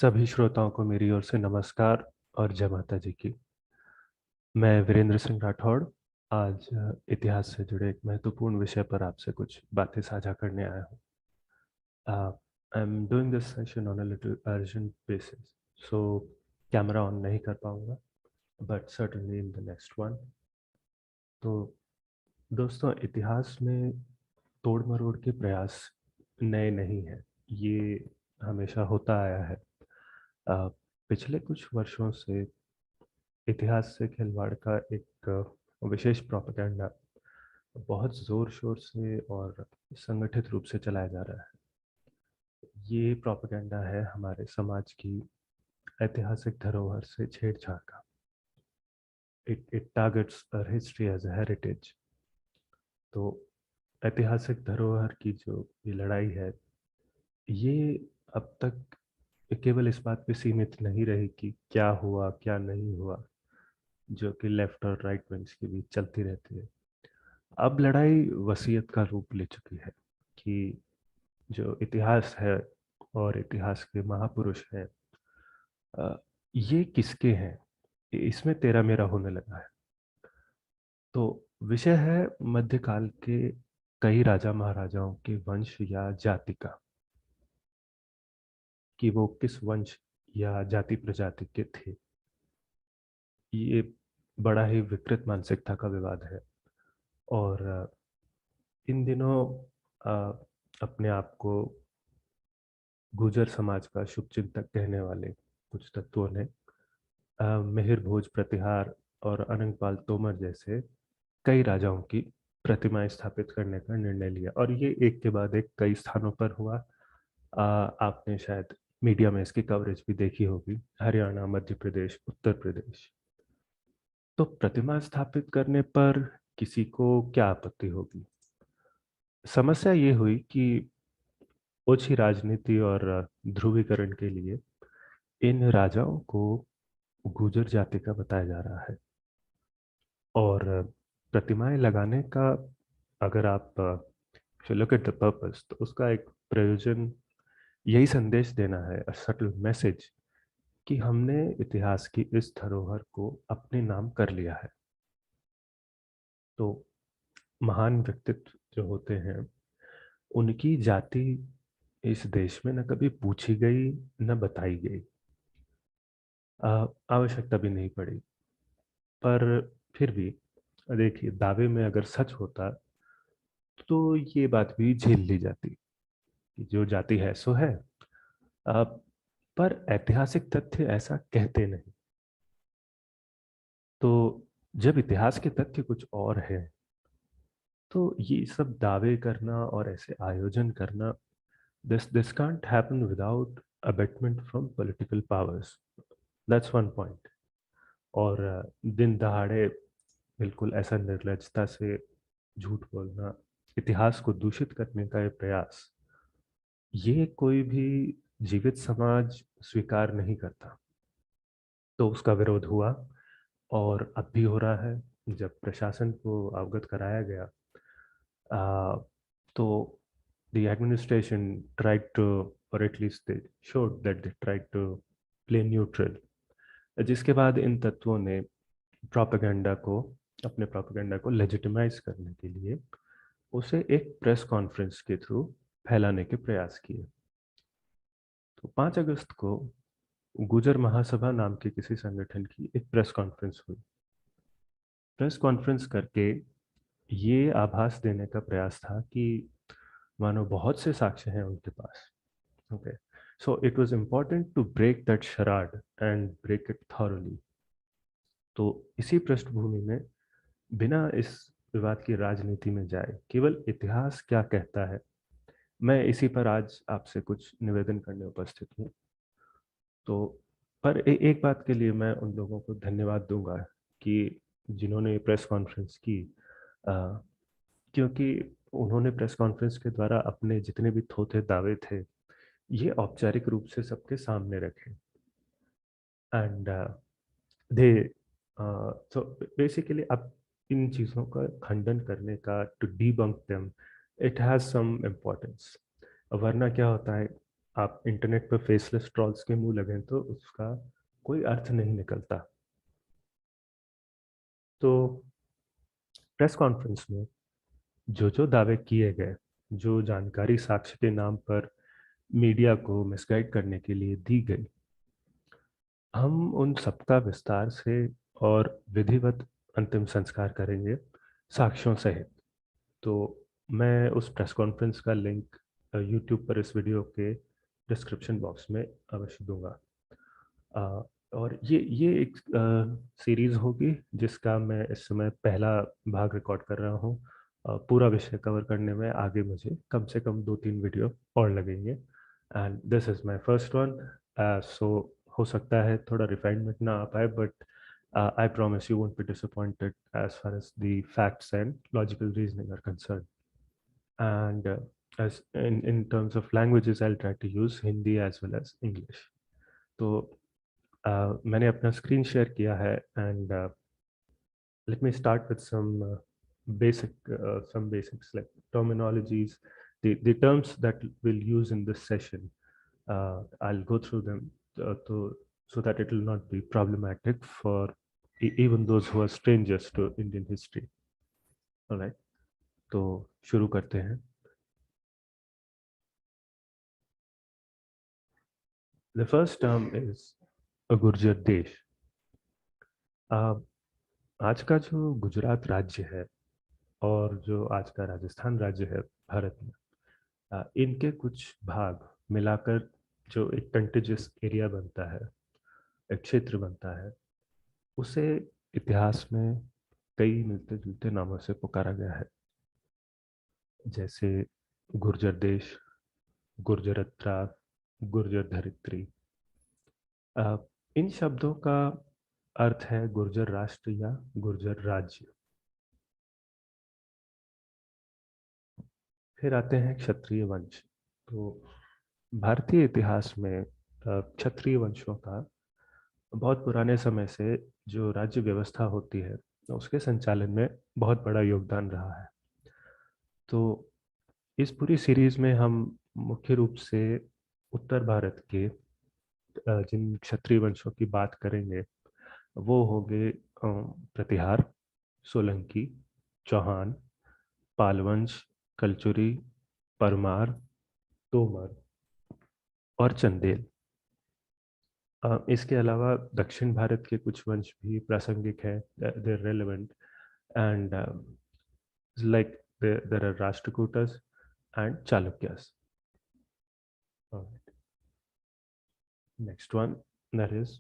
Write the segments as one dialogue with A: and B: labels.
A: सभी श्रोताओं को मेरी ओर से नमस्कार और जय माता जी की। मैं वीरेंद्र सिंह राठौड़ आज इतिहास से जुड़े एक महत्वपूर्ण विषय पर आपसे कुछ बातें साझा करने आया हूँ। I am doing this session on a little urgent basis, so camera on नहीं कर पाऊंगा, but certainly in the next one. तो दोस्तों, इतिहास में तोड़ मरोड़ के प्रयास नए नहीं हैं। ये हमेशा होता आया है। अ, पिछले कुछ वर्षों से इतिहास से खिलवाड़ का एक विशेष प्रोपेगेंडा बहुत जोर शोर से और संगठित रूप से चलाया जा रहा है। ये प्रोपेगेंडा है हमारे समाज की ऐतिहासिक धरोहर से छेड़छाड़ का। It targets our history as a heritage. तो ऐतिहासिक धरोहर की जो ये लड़ाई है, ये अब तक केवल इस बात पे सीमित नहीं रही कि क्या हुआ क्या नहीं हुआ, जो कि लेफ्ट और राइट विंग्स के बीच चलती रहती है। अब लड़ाई वसीयत का रूप ले चुकी है कि जो इतिहास है और इतिहास के महापुरुष हैं, ये किसके हैं, इसमें तेरा मेरा होने लगा है। तो विषय है मध्यकाल के कई राजा महाराजाओं के वंश या जाति का, कि वो किस वंश या जाति प्रजाति के थे। ये बड़ा ही विकृत मानसिकता का विवाद है। और इन दिनों अपने आप को गुर्जर समाज का शुभचिंतक कहने वाले कुछ तत्वों ने मिहिर भोज प्रतिहार और अनंगपाल तोमर जैसे कई राजाओं की प्रतिमाएं स्थापित करने का निर्णय लिया, और ये एक के बाद एक कई स्थानों पर हुआ। आपने शायद मीडिया में इसकी कवरेज भी देखी होगी, हरियाणा, मध्य प्रदेश, उत्तर प्रदेश। तो प्रतिमा स्थापित करने पर किसी को क्या आपत्ति होगी? समस्या ये हुई कि ओछी राजनीति और ध्रुवीकरण के लिए इन राजाओं को गुर्जर जाति का बताया जा रहा है। और प्रतिमाएं लगाने का, अगर आप लुक एट द पर्पस, तो उसका एक प्रयोजन यही संदेश देना है, अ सटल मैसेज, कि हमने इतिहास की इस धरोहर को अपने नाम कर लिया है। तो महान व्यक्तित्व जो होते हैं, उनकी जाति इस देश में न कभी पूछी गई, न बताई गई, आवश्यकता भी नहीं पड़ी। पर फिर भी देखिए, दावे में अगर सच होता तो ये बात भी झेल ली जाती कि जो जाति है सो है। अ, पर ऐतिहासिक तथ्य ऐसा कहते नहीं। तो जब इतिहास के तथ्य कुछ और है, तो ये सब दावे करना और ऐसे आयोजन करना, this can't happen without abetment from political powers. That's one point. और दिन दहाड़े बिल्कुल ऐसा निर्लजता से झूठ बोलना, इतिहास को दूषित करने का ये प्रयास, ये कोई भी जीवित समाज स्वीकार नहीं करता। तो उसका विरोध हुआ, और अब भी हो रहा है। जब प्रशासन को अवगत कराया गया, आ, तो द एडमिनिस्ट्रेशन ट्राइड टू, और at least they showed that they tried to play neutral. जिसके बाद इन तत्वों ने प्रोपेगेंडा को, अपने प्रोपेगेंडा को लेजिटिमाइज करने के लिए उसे एक प्रेस कॉन्फ्रेंस के थ्रू फैलाने के प्रयास किए। तो 5 अगस्त को गुर्जर महासभा नाम के किसी संगठन की एक प्रेस कॉन्फ्रेंस हुई। प्रेस कॉन्फ्रेंस करके ये आभास देने का प्रयास था कि मानो बहुत से साक्ष्य हैं उनके पास। Okay, so it was important to break that charade and break it thoroughly. तो इसी पृष्ठभूमि में, बिना इस विवाद की राजनीति में जाए, केवल इतिहास क्या कहता है, मैं इसी पर आज आपसे कुछ निवेदन करने उपस्थित हूँ। तो पर एक बात के लिए मैं उन लोगों को धन्यवाद दूंगा कि जिन्होंने ये प्रेस कॉन्फ्रेंस की, अ, क्योंकि उन्होंने प्रेस कॉन्फ्रेंस के द्वारा अपने जितने भी थोथे दावे थे, ये औपचारिक रूप से सबके सामने रखे। एंड दे सो बेसिकली, अब इन चीज़ों का खंडन करने का, to debunk them, it has some importance. वरना क्या होता है, आप इंटरनेट पर फेसलेस ट्रॉल्स के मुंह लगें तो उसका कोई अर्थ नहीं निकलता। तो प्रेस कॉन्फ्रेंस में जो जो दावे किए गए, जो जानकारी साक्ष्य के नाम पर मीडिया को मिसगाइड करने के लिए दी गई, हम उन सबका विस्तार से और विधिवत अंतिम संस्कार करेंगे, साक्ष्यों सहित। तो मैं उस प्रेस कॉन्फ्रेंस का लिंक यूट्यूब पर इस वीडियो के डिस्क्रिप्शन बॉक्स में अवश्य दूंगा। अ, और ये एक सीरीज होगी जिसका मैं इस समय पहला भाग रिकॉर्ड कर रहा हूँ। पूरा विषय कवर करने में आगे मुझे कम से कम 2-3 वीडियो और लगेंगे, and this is my first one. So हो सकता है थोड़ा रिफाइनमेंट ना आ पाए, but I promise you won't be disappointed as far as the facts and logical reasoning are concern. And as in terms of languages, I'll try to use Hindi as well as English. तो मैंने अपना screen share किया है, and let me start with some basics like terminologies, the terms that we'll use in this session. I'll go through them so that it will not be problematic for even those who are strangers to Indian history. All right, तो शुरू करते हैं. The first term is Gurjar देश. आज का जो गुजरात राज्य है और जो आज का राजस्थान राज्य है भारत में, इनके कुछ भाग मिलाकर जो एक कंटिजियस एरिया बनता है, एक क्षेत्र बनता है, उसे इतिहास में कई मिलते जुलते नामों से पुकारा गया है, जैसे गुर्जर देश, गुर्जरत्रा, गुर्जर धरित्री. इन शब्दों का अर्थ है गुर्जर राष्ट्र या गुर्जर राज्य. फिर आते हैं क्षत्रिय वंश. तो भारतीय इतिहास में क्षत्रिय वंशों का बहुत पुराने समय से जो राज्य व्यवस्था होती है उसके संचालन में बहुत बड़ा योगदान रहा है. तो इस पूरी सीरीज में हम मुख्य रूप से उत्तर भारत के जिन क्षत्रिय वंशों की बात करेंगे वो हो गए प्रतिहार, सोलंकी, चौहान, पालवंश, कलचुरी, परमार, तोमर और चंदेल. इसके अलावा दक्षिण भारत के कुछ वंश भी प्रासंगिक हैं, they relevant, and like there are Rashtrakutas and Chalukyas. Next one, that is,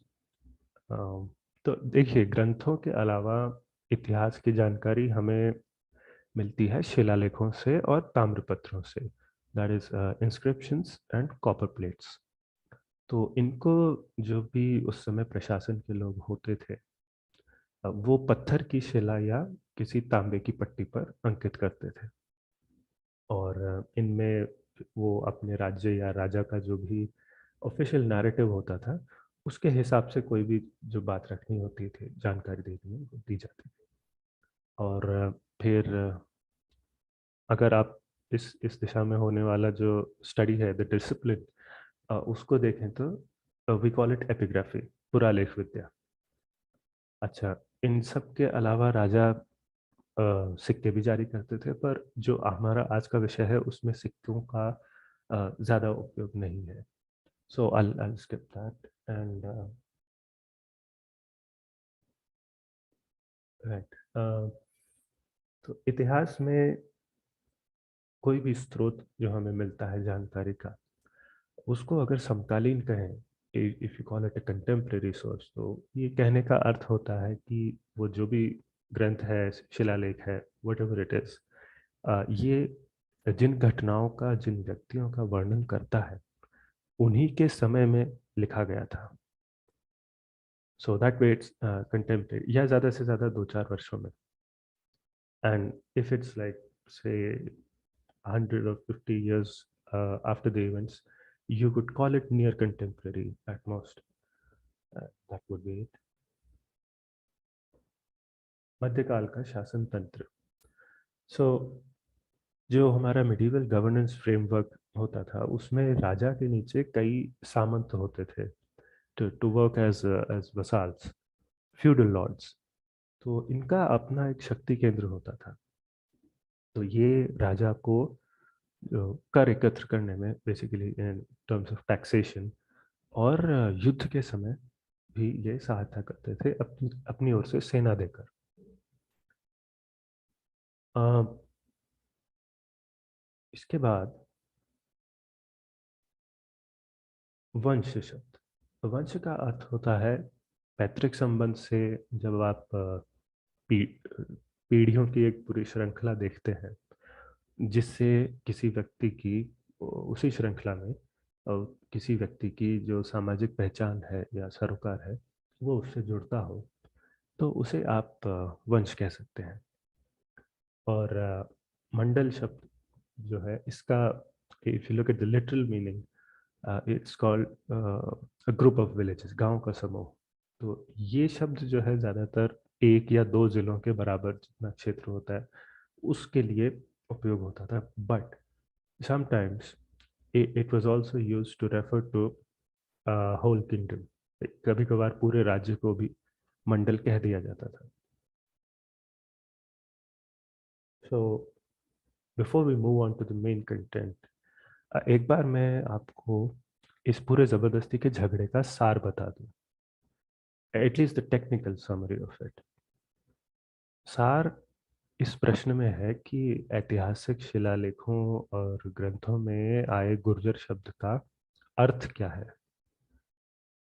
A: तो देखिए, ग्रंथों के अलावा इतिहास की जानकारी हमें मिलती है शिलालेखों से और ताम्रपत्रों से, that is inscriptions and copper plates. तो इनको जो भी उस समय प्रशासन के लोग होते थे, वो पत्थर की शिला या किसी तांबे की पट्टी पर अंकित करते थे, और इनमें वो अपने राज्य या राजा का जो भी ऑफिशियल नैरेटिव होता था उसके हिसाब से कोई भी जो बात रखनी होती थी, जानकारी देनी है, वो दी जाती थी. और फिर अगर आप इस दिशा में होने वाला जो स्टडी है, द डिसिप्लिन, उसको देखें तो वी कॉल इट एपिग्राफी, पुरालेख विद्या. अच्छा, इन सब के अलावा राजा सिक्के भी जारी करते थे, पर जो हमारा आज का विषय है उसमें सिक्कों का ज़्यादा उपयोग नहीं है. सो I'll skip that, and right. तो इतिहास में कोई भी स्रोत जो हमें मिलता है जानकारी का, उसको अगर समकालीन कहें, if you call it a contemporary source, तो ये कहने का अर्थ होता है कि वो जो भी ग्रंथ है, शिलालेख है, वट एवर इट इज, ये जिन घटनाओं का, जिन व्यक्तियों का वर्णन करता है, उन्हीं के समय में लिखा गया था. So that way it's contemporary, या ज़्यादा से ज़्यादा 2-4 वर्षों में. एंड इफ इट्स लाइक से 100 or 50 years after the events, you could call it near contemporary at most. That would be it. मध्यकाल का शासन तंत्र. सो जो हमारा मिडिवल गवर्नेंस फ्रेमवर्क होता था, उसमें राजा के नीचे कई सामंत होते थे, to work as as vassals, feudal lords. तो इनका अपना एक शक्ति केंद्र होता था। तो ये राजा को कर एकत्र करने में, basically in terms of taxation, और युद्ध के समय भी ये सहायता करते थे अपनी अपनी ओर से सेना देकर। अ, इसके बाद वंश शब्द। वंश का अर्थ होता है पैतृक संबंध से। जब आप पी, पीढ़ियों की एक पूरी श्रृंखला देखते हैं, जिससे किसी व्यक्ति की उसी श्रृंखला में किसी व्यक्ति की जो सामाजिक पहचान है या सरोकार है, वो उससे जुड़ता हो, तो उसे आप वंश कह सकते हैं। और मंडल शब्द जो है इसका, if you look at the literal meaning, it's called a group of villages, गांव का समूह। तो ये शब्द जो है ज़्यादातर एक या दो जिलों के बराबर जितना क्षेत्र होता है उसके लिए उपयोग होता था, but sometimes it was also used to refer to whole kingdom. कभी कभार पूरे राज्य को भी मंडल कह दिया जाता था। So before we move on to the main content, एक बार मैं आपको इस पूरे जबरदस्ती के झगड़े का सार बता दूं, at least the technical summary of it. सार इस प्रश्न में है कि ऐतिहासिक शिलालेखों और ग्रंथों में आए गुर्जर शब्द का अर्थ क्या है।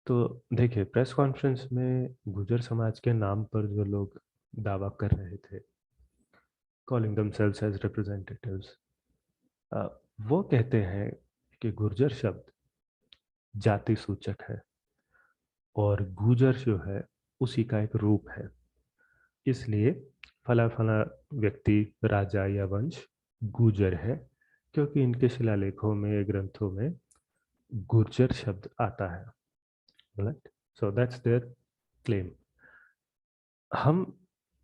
A: तो देखिए, प्रेस कॉन्फ्रेंस में गुर्जर समाज के नाम पर जो लोग दावा कर रहे थे, कॉलिंग themselves एज रिप्रेजेंटेटिव्स, वो कहते हैं कि गुर्जर शब्द जाति सूचक है और गुजर जो है उसी का एक रूप है। इसलिए फला फला व्यक्ति, राजा या वंश गुर्जर है, क्योंकि इनके शिलालेखों में, ग्रंथों में गुर्जर शब्द आता है। Right, so that's there claim. हम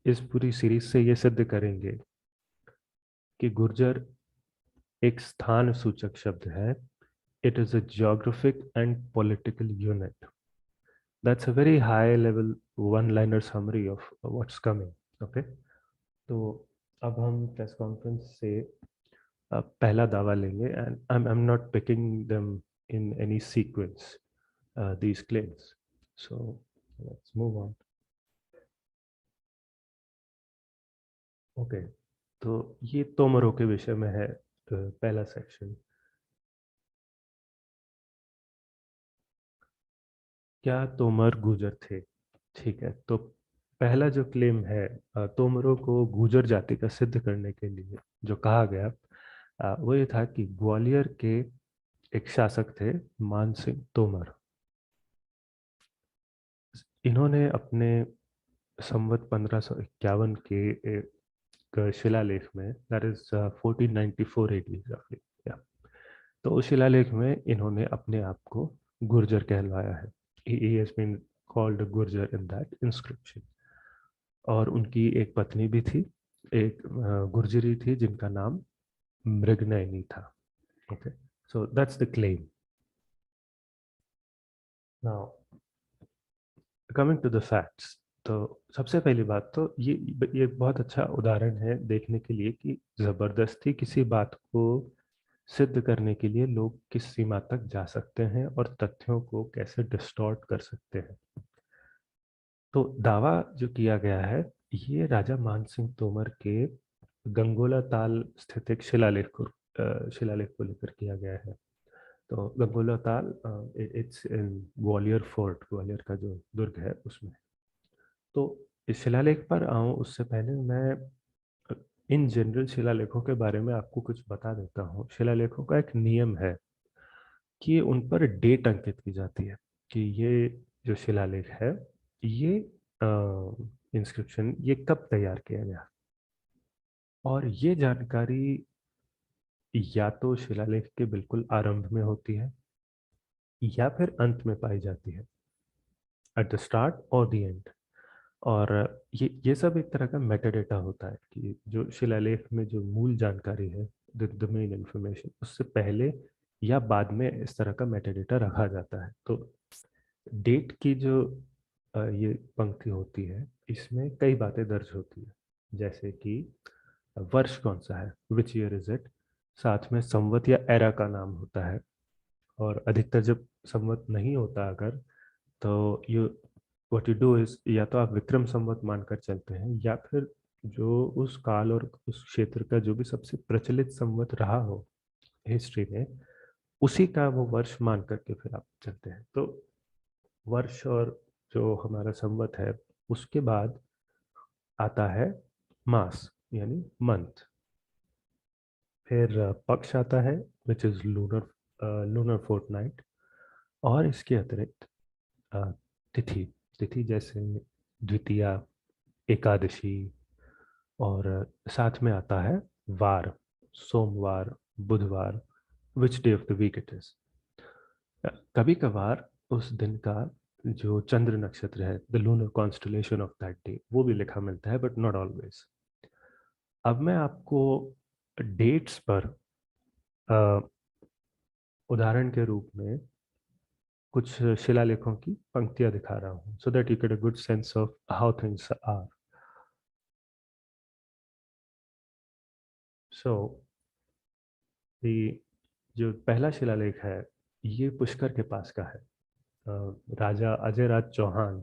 A: इस पूरी सीरीज से ये सिद्ध करेंगे कि गुर्जर एक स्थान सूचक शब्द है। It is a geographic and political unit. That's a very high level one-liner summary of what's coming. Okay, तो अब हम प्रेस कॉन्फ्रेंस से पहला दावा लेंगे, and I'm not picking them in any sequence, these claims. So let's move on. Okay, तो ये तोमरों के विषय में है पहला सेक्शन। क्या तोमर गुजर थे? ठीक है, तो पहला जो क्लेम है, तोमरों को गुजर जाति का सिद्ध करने के लिए जो कहा गया, वो ये था कि ग्वालियर के एक शासक थे, मान सिंह तोमर। इन्होंने अपने संवत 1551 के एक शिलालेख में, दैट इज 1494 एडी roughly, या, तो उस शिलालेख में इन्होंने अपने आप को गुर्जर कहलवाया है। he has been called a Gurjar in that inscription। और उनकी एक पत्नी भी थी, एक गुर्जरी थी जिनका नाम मृगनयनी था। Okay, so that's the claim. Now coming to the facts. तो सबसे पहली बात तो ये बहुत अच्छा उदाहरण है देखने के लिए कि जबरदस्ती किसी बात को सिद्ध करने के लिए लोग किस सीमा तक जा सकते हैं और तथ्यों को कैसे डिस्टॉर्ट कर सकते हैं। तो दावा जो किया गया है, ये राजा मानसिंह तोमर के गंगोला ताल स्थित एक शिलालेख को लेकर किया गया है। तो गंगोला ताल, it's in Gwalior fort, Gwalior का जो दुर्ग है उसमें। तो इस शिलालेख पर आऊँ उससे पहले मैं इन जनरल शिलालेखों के बारे में आपको कुछ बता देता हूँ। शिलालेखों का एक नियम है कि उन पर डेट अंकित की जाती है कि ये जो शिलालेख है, ये इंस्क्रिप्शन ये कब तैयार किया गया। और ये जानकारी या तो शिलालेख के बिल्कुल आरंभ में होती है या फिर अंत में पाई जाती है, एट द स्टार्ट और द एंड। और ये सब एक तरह का मेटाडेटा होता है कि जो शिलालेख में जो मूल जानकारी है, द मेन इंफॉर्मेशन, उससे पहले या बाद में इस तरह का मेटाडेटा रखा जाता है। तो डेट की जो ये पंक्ति होती है, इसमें कई बातें दर्ज होती है, जैसे कि वर्ष कौन सा है, विच ईयर इज इट, साथ में संवत या एरा का नाम होता है। और अधिकतर जब संवत नहीं होता अगर, तो you what you do is, या तो आप विक्रम संवत मानकर चलते हैं, या फिर जो उस काल और उस क्षेत्र का जो भी सबसे प्रचलित संवत रहा हो हिस्ट्री में, उसी का वो वर्ष मान करके फिर आप चलते हैं। तो वर्ष और जो हमारा संवत है, उसके बाद आता है मास यानी मंथ। फिर पक्ष आता है विच इज लूनर फोर्टनाइट। और इसके अतिरिक्त अ, तिथि, तिथि जैसे द्वितीया, एकादशी, और साथ में आता है वार, सोमवार, बुधवार, which day of the week it is. कभी कभार उस दिन का जो चंद्र नक्षत्र है, the lunar constellation of that day, वो भी लिखा मिलता है, बट नॉट ऑलवेज। अब मैं आपको डेट्स पर अ, उदाहरण के रूप में कुछ शिलालेखों की पंक्तियां दिखा रहा हूँ, so that you get a good sense of how things are. So जो पहला शिलालेख है, ये पुष्कर के पास का है। राजा अजय राज चौहान,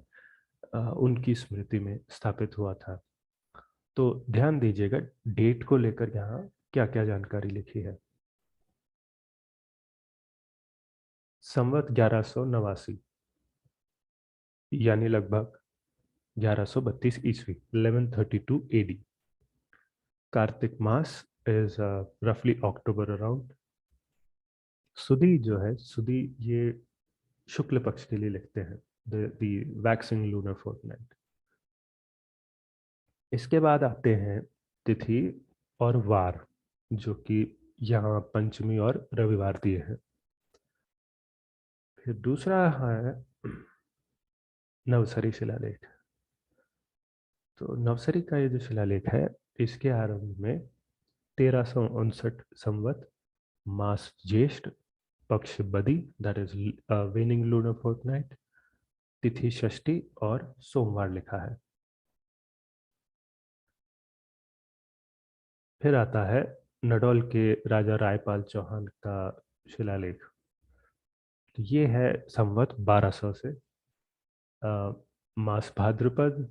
A: उनकी स्मृति में स्थापित हुआ था। तो ध्यान दीजिएगा डेट को लेकर यहाँ क्या क्या जानकारी लिखी है। संवत 1189, यानी लगभग 1132 ईस्वी, 1132 एडी। कार्तिक मास इज रफली अक्टूबर अराउंड। सुदी जो है, सुदी ये शुक्ल पक्ष के लिए लिखते हैं, द वैक्सिंग लूनर फोर्टनाइट। इसके बाद आते हैं तिथि और वार, जो कि यहाँ पंचमी और रविवार दिए हैं। फिर दूसरा है नवसरी शिलालेख। तो नवसरी का ये जो शिलालेख है, इसके आरंभ में 1359 संवत, मास ज्येष्ठ, पक्ष बदी, that is waning lunar fortnight, तिथि षष्ठी और सोमवार लिखा है। फिर आता है नडौल के राजा रायपाल चौहान का शिलालेख। तो ये है संवत 1200 से, मास भाद्रपद,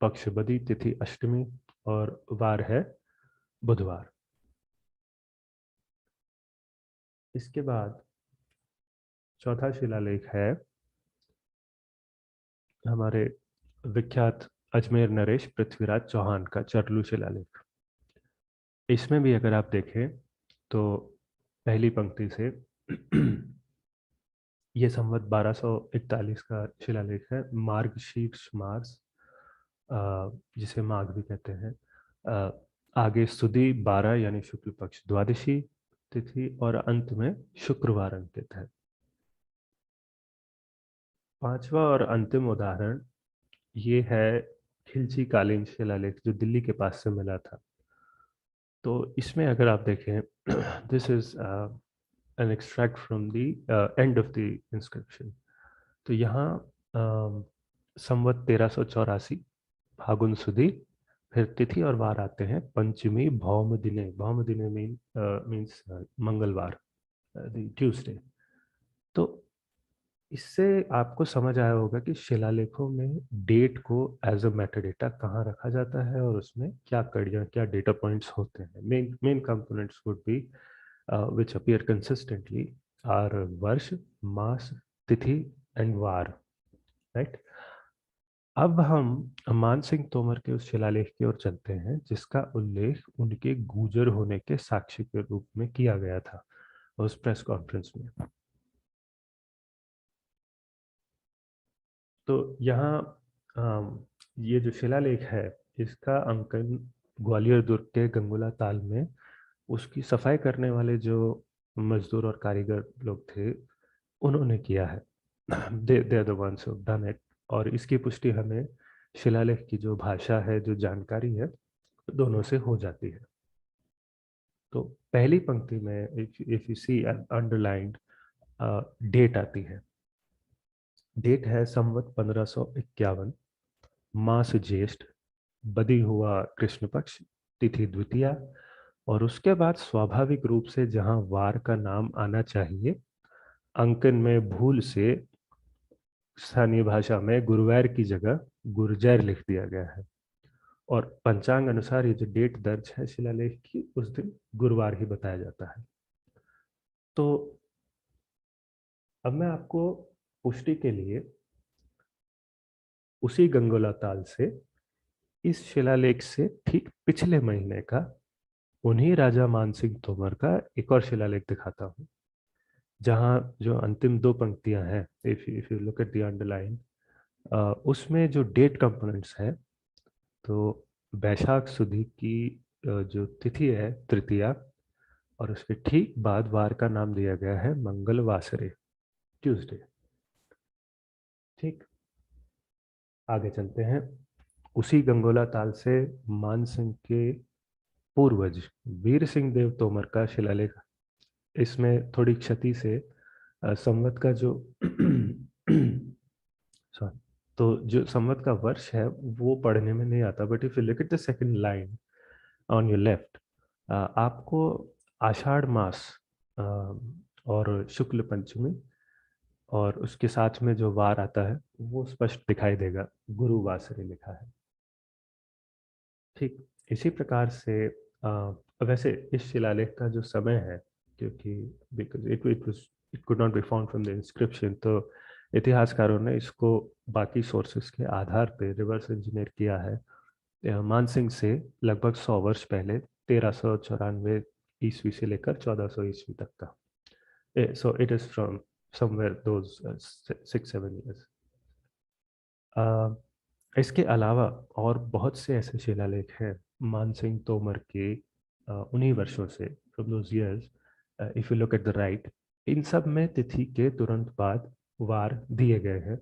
A: पक्ष बदी, तिथि अष्टमी, और वार है बुधवार। इसके बाद चौथा शिलालेख है हमारे विख्यात अजमेर नरेश पृथ्वीराज चौहान का चरलू शिलालेख। इसमें भी अगर आप देखें तो पहली पंक्ति से ये संवत 1241 का शिलालेख है। मार्गशीर्ष मास, जिसे माघ भी कहते हैं, आगे सुदी 12 यानी शुक्ल पक्ष द्वादशी तिथि, और अंत में शुक्रवार अंकित है। पांचवा और अंतिम उदाहरण ये है खिलची कालीन शिलालेख, जो दिल्ली के पास से मिला था। तो इसमें अगर आप देखें, this is an extract from the end of the inscription. तो यहाँ संवत 1384, फागुन सुदी, फिर तिथि और वार आते हैं पंचमी भौम दिने। भौम दिने मीन्स मंगलवार, ट्यूसडे। तो इससे आपको समझ आया होगा कि शिलालेखों में डेट को एज अ मेटाडेटा कहाँ रखा जाता है, और उसमें क्या कड़ियाँ, क्या डेटा पॉइंट्स होते हैं। Main main components would be which appear consistently are वर्ष, मास, तिथि एंड वार, राइट। अब हम मान सिंह तोमर के उस शिलालेख की ओर चलते हैं, जिसका उल्लेख उनके गूजर होने के साक्ष्य के रूप में किया गया था उस प्रेस कॉन्फ्रेंस में। तो यहाँ ये जो शिलालेख है, इसका अंकन ग्वालियर दुर्ग के गंगुला ताल में उसकी सफाई करने वाले जो मजदूर और कारीगर लोग थे, उन्होंने किया है। They are the ones who done it. और इसकी पुष्टि हमें शिलालेख की जो भाषा है, जो जानकारी है, दोनों से हो जाती है। तो पहली पंक्ति में if you see underlined date आती है। डेट है संवत 1551, मास ज्येष्ठ, बदी हुआ कृष्ण पक्ष, तिथि द्वितीया, और उसके बाद स्वाभाविक रूप से जहां वार का नाम आना चाहिए, अंकन में भूल से स्थानीय भाषा में गुरुवार की जगह गुर्जर लिख दिया गया है। और पंचांग अनुसार ये जो डेट दर्ज है शिलालेख की, उस दिन गुरुवार ही बताया जाता है। तो अब मैं आपको पुष्टि के लिए उसी गंगोला ताल से इस शिलालेख से ठीक पिछले महीने का उन्हीं राजा मानसिंह तोमर का एक और शिलालेख दिखाता हूँ, जहाँ जो अंतिम दो पंक्तियां हैं, if you look at the underline, उसमें जो डेट कंपोनेंट्स है, तो बैशाख सुदी की जो तिथि है तृतीया, और उसके ठीक बाद वार का नाम दिया गया है मंगलवासरे, ट्यूसडे। ठीक, आगे चलते हैं। उसी गंगोला ताल से मान सिंह के पूर्वज वीर सिंह देव तोमर का शिलालेख। इसमें थोड़ी क्षति से संवत का जो सॉरी, तो जो संवत का वर्ष है वो पढ़ने में नहीं आता, but if you look at the second line on your left, आपको आषाढ़ मास अ, और शुक्ल पंचमी और उसके साथ में जो वार आता है वो स्पष्ट दिखाई देगा, गुरुवासरे लिखा है। ठीक, इसी प्रकार से वैसे इस शिलालेख का जो समय है, क्योंकि because it could not be found from the inscription, तो इतिहासकारों ने इसको बाकी सोर्सेस के आधार पे रिवर्स इंजीनियर किया है। मानसिंह से लगभग 100 वर्ष पहले, 1394 ईस्वी से लेकर 1400 ईस्वी तक का। So it is from somewhere those 6-7 years। इसके अलावा और बहुत से ऐसे शिलालेख हैं मानसिंह तोमर के उन्हीं वर्षों से, from those years. If you look at the right, इन सब में तिथि के तुरंत बाद वार दिए गए हैं,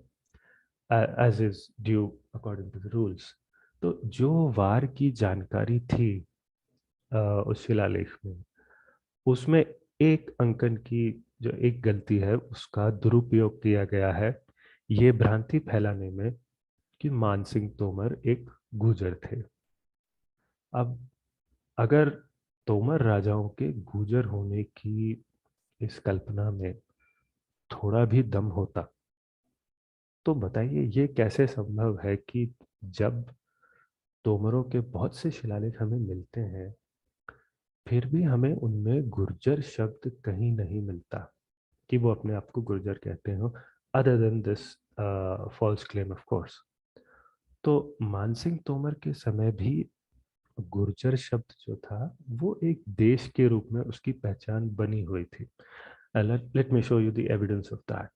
A: as is due according to the rules. तो जो वार की जानकारी थी उस शिलालेख में, उसमें एक अंकन की जो एक गलती है उसका दुरुपयोग किया गया है, ये भ्रांति फैलाने में कि मानसिंह तोमर एक गुर्जर थे। अब अगर तोमर राजाओं के गुर्जर होने की इस कल्पना में थोड़ा भी दम होता, तो बताइए ये कैसे संभव है कि जब तोमरों के बहुत से शिलालेख हमें मिलते हैं, फिर भी हमें उनमें गुर्जर शब्द कहीं नहीं मिलता कि वो अपने आप को गुर्जर कहते हो, other than this false claim of course. तो मानसिंह तोमर के समय भी गुर्जर शब्द जो था वो एक देश के रूप में उसकी पहचान बनी हुई थी। Let me show you the evidence of that.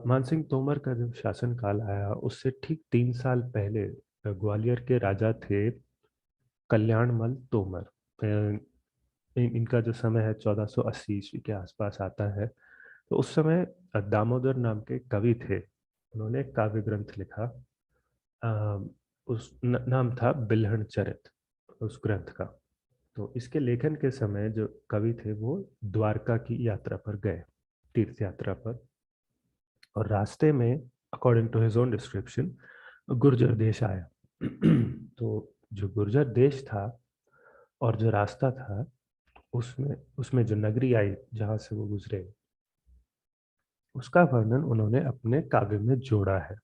A: Mansingh Tomar का जब शासनकाल आया उससे ठीक 3 साल पहले ग्वालियर के राजा थे कल्याणमल तोमर। इनका जो समय है 1480 ईस्वी के आसपास आता है। तो उस समय दामोदर नाम के कवि थे, उन्होंने एक काव्य ग्रंथ लिखा। अ, उस नाम था बिल्हण चरित उस ग्रंथ का। तो इसके लेखन के समय जो कवि थे वो द्वारका की यात्रा पर गए, तीर्थ यात्रा पर, और रास्ते में according to his own description Gurjar देश आया। तो जो गुर्जर देश था और जो रास्ता था, उसमें उसमें जो नगरी आई जहाँ से वो गुजरे, उसका वर्णन उन्होंने अपने काव्य में जोड़ा है।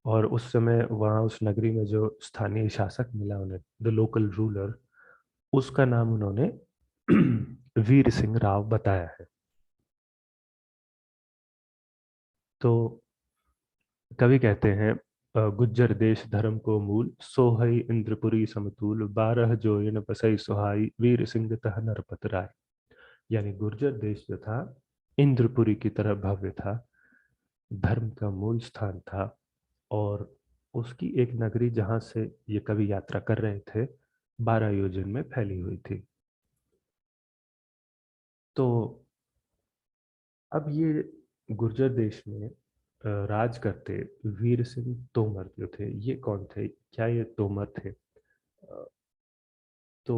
A: और उस समय वहाँ उस नगरी में जो स्थानीय शासक मिला उन्हें, द लोकल रूलर, उसका नाम उन्होंने वीर सिंह राव बताया है। तो कवि कहते हैं, गुज्जर देश धर्म को मूल, सोहई इंद्रपुरी समतूल, 12 जोयन बसई सुहाई, वीर सिंह तह नरपत राय। यानी गुर्जर देश जो था इंद्रपुरी की तरह भव्य था, धर्म का मूल स्थान था, और उसकी एक नगरी जहां से ये कवि यात्रा कर रहे थे 12 योजन में फैली हुई थी। तो अब ये गुर्जर देश में राज करते वीर सिंह तोमर जो थे, ये कौन थे, क्या ये तोमर थे? अ, तो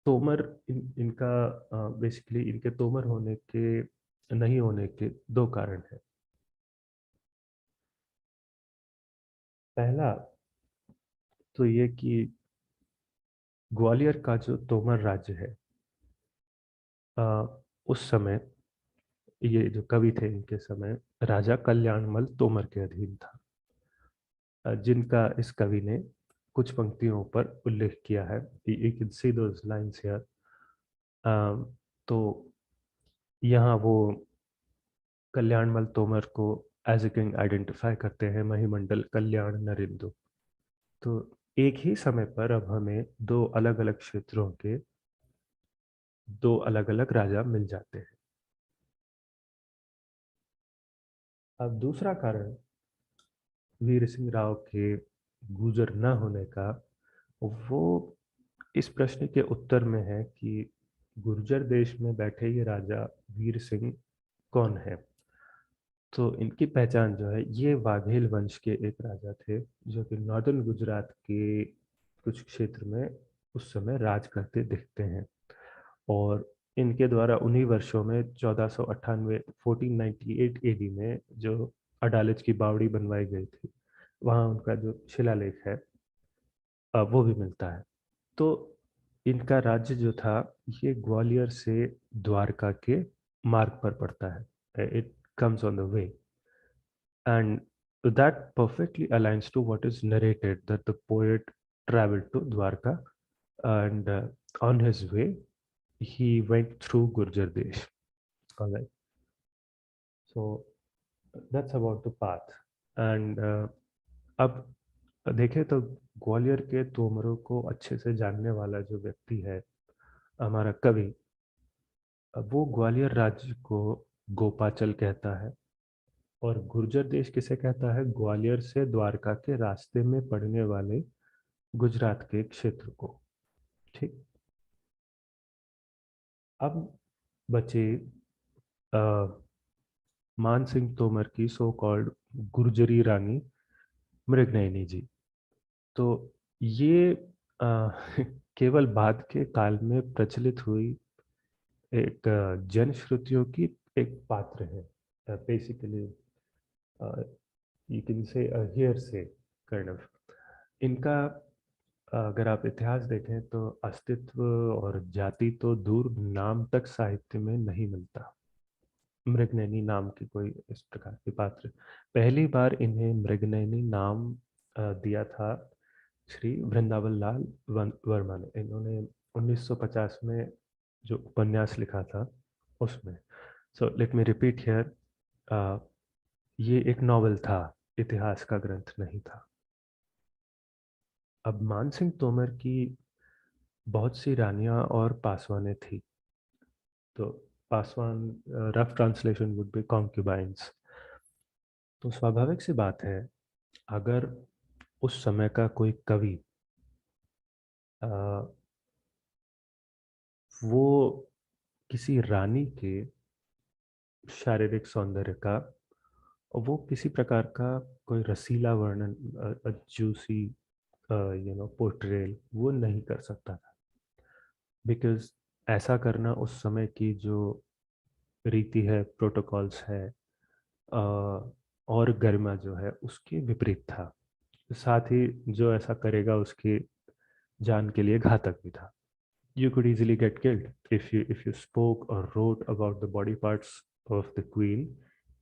A: तोमर इनका बेसिकली इनके तोमर होने के नहीं होने के दो कारण हैं। पहला तो ये कि ग्वालियर का जो तोमर राज्य है, अ, उस समय ये जो कवि थे इनके समय राजा कल्याणमल तोमर के अधीन था, जिनका इस कवि ने कुछ पंक्तियों पर उल्लेख किया है। You can see those lines here. तो यहाँ वो कल्याणमल तोमर को एज ए किंग आइडेंटिफाई करते हैं, महिमंडल कल्याण नरेंद्र। तो एक ही समय पर अब हमें दो अलग अलग क्षेत्रों के दो अलग अलग राजा मिल जाते हैं। अब दूसरा कारण वीर सिंह राव के गुजर न होने का, वो इस प्रश्न के उत्तर में है कि गुर्जर देश में बैठे ये राजा वीर सिंह कौन है। तो इनकी पहचान जो है, ये वाघेल वंश के एक राजा थे, जो कि नॉर्दर्न गुजरात के कुछ क्षेत्र में उस समय राज करते दिखते हैं। और इनके द्वारा उन्हीं वर्षों में 1498 1498 एडी में जो अडालज की बावड़ी बनवाई गई थी, वहाँ उनका जो शिलालेख है वो भी मिलता है। तो इनका राज्य जो था, ये ग्वालियर से द्वारका के मार्ग पर पड़ता है। It comes on the way, and that perfectly aligns to what is narrated, that the poet traveled to Dwarka, and on his way he went through Gurjar Desh. All right, so that's about the path. And अब देखें तो ग्वालियर के तोमरों को अच्छे से जानने वाला जो व्यक्ति है, हमारा कवि, वो ग्वालियर राज्य को गोपाचल कहता है। और गुर्जर देश किसे कहता है? ग्वालियर से द्वारका के रास्ते में पड़ने वाले गुजरात के क्षेत्र को। ठीक। अब बचे मान सिंह तोमर की सो कॉल्ड गुर्जरी रानी मृगनयनी जी। तो ये केवल बाद के काल में प्रचलित हुई एक जनश्रुतियों की एक पात्र है। Basically you can say here से काइंड ऑफ इनका, अगर आप इतिहास देखें तो अस्तित्व और जाति तो दूर, नाम तक साहित्य में नहीं मिलता। मृगनयनी नाम की कोई इस प्रकार के पात्र, पहली बार इन्हें मृगनयनी नाम दिया था श्री वृंदावन लाल वर्मा ने। इन्होंने 1950 में जो उपन्यास लिखा था उसमें। So let me repeat here, ये एक नॉवेल था, इतिहास का ग्रंथ नहीं था। अब मानसिंह तोमर की बहुत सी रानियां और पासवानें थी। तो पासवान, rough translation would be concubines. तो स्वाभाविक सी बात है, अगर उस समय का कोई कवि अ, वो किसी रानी के शारीरिक सौंदर्य का, वो किसी प्रकार का कोई रसीला वर्णन, जूसी पोर्ट्रेल वो नहीं कर सकता था, बिकॉज ऐसा करना उस समय की जो रीति है, प्रोटोकॉल्स है, और गरिमा जो है उसके विपरीत था। साथ ही जो ऐसा करेगा उसकी जान के लिए घातक भी था। You could easily get killed if you spoke or wrote about the body parts of the queen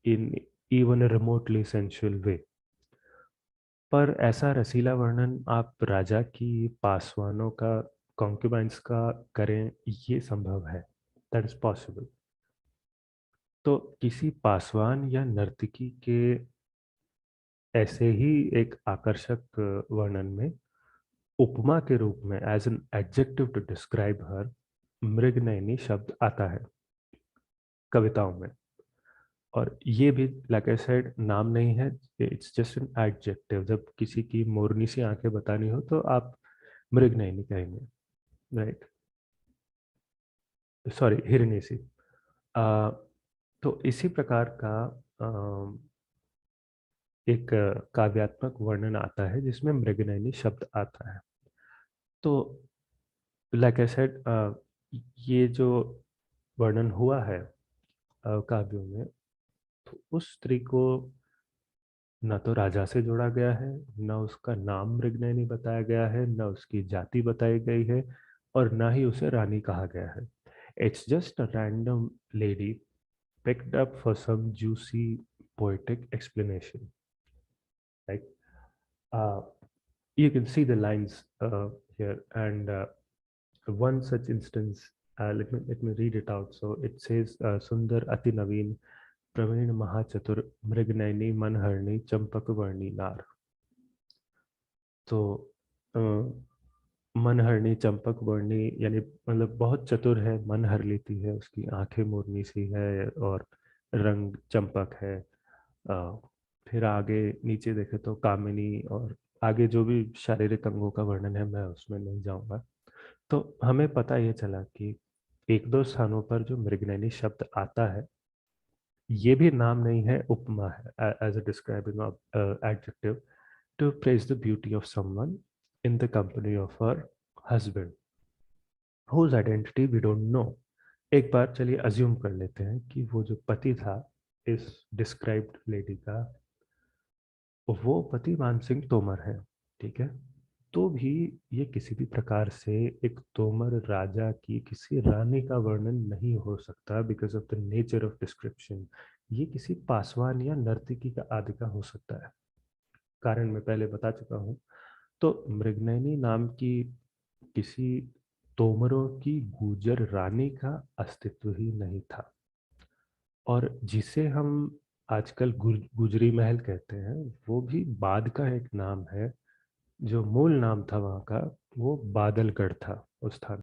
A: in even a remotely sensual way. पर ऐसा रसीला वर्णन आप राजा की पासवानों का, कॉन्क्यूबाइंस का करें, ये संभव है, दैट इज पॉसिबल। तो किसी पासवान या नर्तकी के ऐसे ही एक आकर्षक वर्णन में, उपमा के रूप में, as an adjective to describe her, Mrignayani शब्द आता है कविताओं में। और ये भी लाइक आई सेड नाम नहीं है, इट्स जस्ट एन एडजेक्टिव। जब किसी की मोरनी सी आंखें बतानी हो तो आप मृगनयनी कहेंगे, राइट? सॉरी, हिरनी सी। तो इसी प्रकार का एक काव्यात्मक वर्णन आता है जिसमें मृगनयनी शब्द आता है। तो लाइक आई सेड, ये जो वर्णन हुआ है काव्यों में, तो उस स्त्री को न तो राजा से जोड़ा गया है, न उसका नाम मृगनयनी बताया गया है, न उसकी जाति बताई गई है, और न ही उसे रानी कहा गया है। It's just a random lady picked up for some juicy poetic explanation. Like, uh, you can see the lines here, and one such instance. Let me read it out. So it says, "Sundar Ati Naveen Praveen Mahachatur Mrignayni Manharni Champak Varni Nar." तो मनहरणी चंपक वर्णी यानी मतलब बहुत चतुर है, मन हर लेती है, उसकी आंखें मोरनी सी है और रंग चंपक है। अ, फिर आगे नीचे देखे तो कामिनी, और आगे जो भी शारीरिक अंगों का वर्णन है मैं उसमें नहीं जाऊंगा। तो हमें पता ये चला कि एक दो स्थानों पर जो मृगनयनी शब्द आता है, ये भी नाम नहीं है, उपमा है, as a describing adjective to praise the beauty of someone in the company of her husband whose identity we don't know। एक बार चलिए अज्यूम कर लेते हैं कि वो जो पति था इस डिस्क्राइब्ड लेडी का, वो पति मान सिंह तोमर है, ठीक है। तो भी ये किसी भी प्रकार से एक तोमर राजा की किसी रानी का वर्णन नहीं हो सकता, because of the nature of description. ये किसी पासवान या नर्तकी का आदि का हो सकता है। कारण मैं पहले बता चुका हूँ। तो मृगनयनी नाम की किसी तोमरों की गुजर रानी का अस्तित्व ही नहीं था। और जिसे हम आजकल गुजरी महल कहते हैं, वो भी बाद का एक नाम है। जो मूल नाम था वहाँ का, वो बादलगढ़ था उस स्थान